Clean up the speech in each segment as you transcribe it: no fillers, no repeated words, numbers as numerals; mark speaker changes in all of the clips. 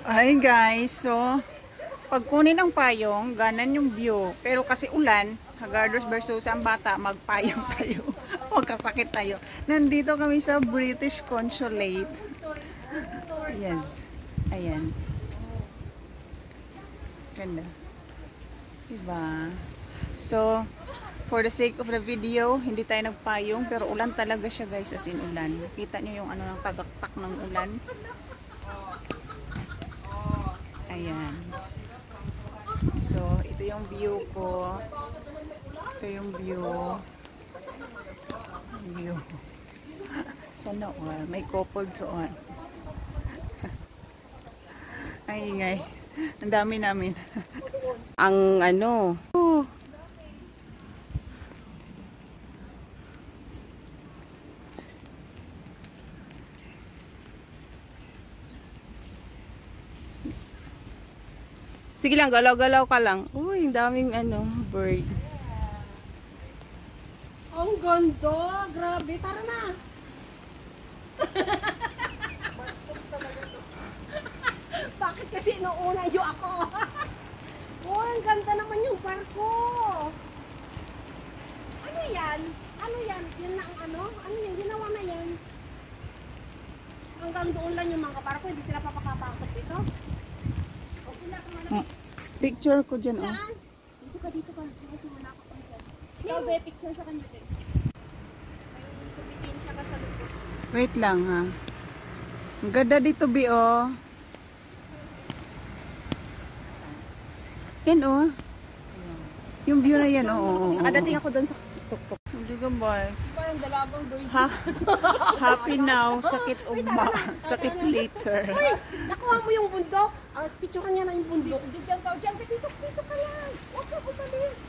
Speaker 1: Hi guys, so pag kunin ang payong, ganan yung view. Pero kasi ulan, hagardos versus ang bata, magpayong tayo. Magkasakit tayo. Nandito kami sa British Consulate. Yes. Ayan. Ganda. Diba? So, for the sake of the video, hindi tayo nagpayong. Pero ulan talaga siya guys, as in ulan. Kita nyo yung ano ng tagaktak ng ulan. Ayan. So, ito yung view ko. Ito yung view. Sana all. May couple doon. Ay, ingay. Ang dami namin.
Speaker 2: Ang ano. Sige lang, galaw-galaw ka lang. Uy, ang daming ano, bird.
Speaker 3: Ang ganda! Grabe! Tara na!
Speaker 1: Bastos talaga to.
Speaker 3: Bakit kasi inuuna nyo ako? Oh, ang ganda naman yung barko! Ano yan? Ano yan? Yan na ang ano? Ano yan? Ginawa na yan? Hanggang doon lang yung mga barko, hindi sila papakapasok dito? Okay na kung
Speaker 1: Picture ko dyan, oh.
Speaker 3: saan? Dito ka, dito ka. Kasi wala ka pang dyan. Ikaw, be, picture sa kanya, be. May tumitin siya ka sa lupot.
Speaker 1: Wait lang, ha. Ang ganda dito, Bi, oh. Yan, oh. Yung view na yan, oh.
Speaker 2: Nakadating ako doon sa tuktok.
Speaker 1: Hindi ka, boys.
Speaker 3: Parang dalabang doon.
Speaker 1: Happy now, sakit sakit later.
Speaker 3: Uy, nakuha mo yung bundok. Picture niya na yung bundok. Diyan ka, dito ka lang. Huwag ka umalis.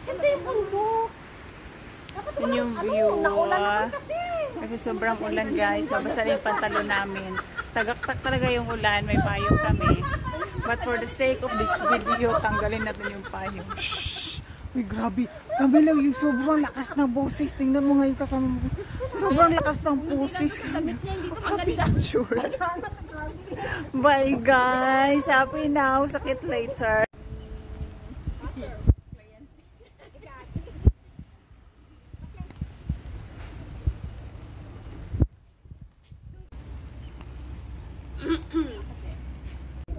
Speaker 3: Hindi yung bundok. Dapat
Speaker 1: Yun yung view.
Speaker 3: Naulan naman kasi.
Speaker 1: Kasi sobrang ulan, guys. Mabasa na yung pantalon namin. Tagaktak talaga yung ulan. May payong kami. But for the sake of this video, tanggalin natin yung payong. Shhh! Uy, grabe. Kami lang yung sobrang lakas ng boses. Tingnan mo ngayon kasama mo. Sobrang lakas ng boses. Picture. Bye, guys. Happy now. Sakit later.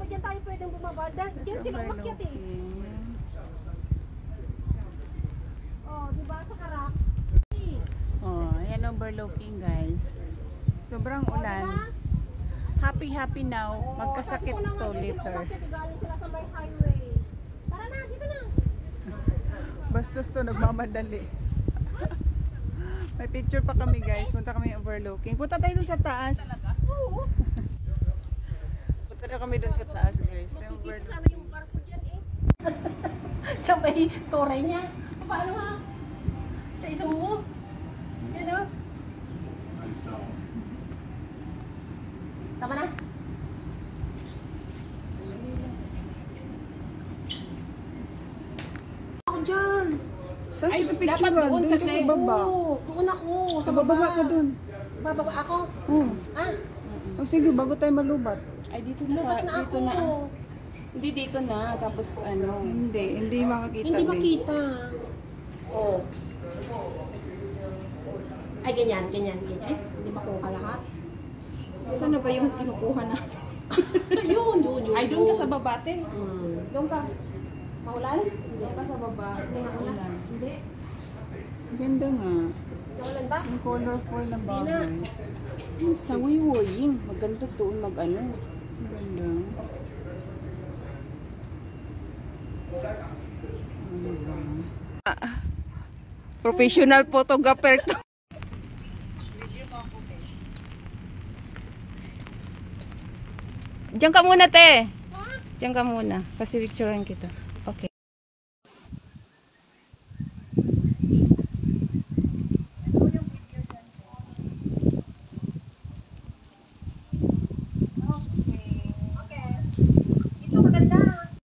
Speaker 3: Diyan tayo pwedeng bumaba. Diyan sila umakyat eh. Oh, diba sa karak?
Speaker 1: Oh, ayan overlooking, guys. Sobrang ulan. Happy now. Magkasakit to later.
Speaker 3: Galing sila sa may highway. Tara na, dito na.
Speaker 1: Bastos to, nagmamadali. May picture pa kami, guys. Punta kami overlooking. Punta tayo dun sa taas.
Speaker 3: Oo.
Speaker 1: Punta na kami dun sa taas, guys. Sa
Speaker 3: Dito
Speaker 1: overlooking.
Speaker 3: sana yung barko dyan eh. Sa may tore niya. Paano ha? Sa isang mo? Yan o. Tama na? Ako dyan.
Speaker 1: Saan kita
Speaker 2: dapat
Speaker 1: picture?
Speaker 2: doon
Speaker 1: Doon ka
Speaker 2: kasi.
Speaker 1: sa baba.
Speaker 3: Oo, doon ako.
Speaker 1: Sa baba ka dun.
Speaker 3: Bababa ako?
Speaker 1: Oh.
Speaker 3: Ah,
Speaker 1: Oh, sige, bago tayo malubat.
Speaker 2: Ay, dito na.
Speaker 3: lubat na
Speaker 2: Dito
Speaker 3: ako.
Speaker 2: na. Hindi dito na. Tapos ano.
Speaker 1: Hindi makakita.
Speaker 3: Hindi
Speaker 1: din.
Speaker 3: makita. Oh. Ay, ganyan. Ay, hindi makuha lahat.
Speaker 2: Saan na ba yung kinukuha na?
Speaker 3: yun.
Speaker 2: Ay, doon ka sa babate. Doon ka.
Speaker 3: Maulan?
Speaker 2: Doon ka sa baba. Ulan.
Speaker 3: Hindi.
Speaker 1: Ganda nga.
Speaker 3: Maulan ba?
Speaker 1: Yung colorful na bagay.
Speaker 2: Sa wiwoying. Maganda doon mag-ano.
Speaker 1: Ganda. Ano ba?
Speaker 2: Professional photographer to. Diyan ka muna, te. Diyan ka muna. Kasi picturean kita.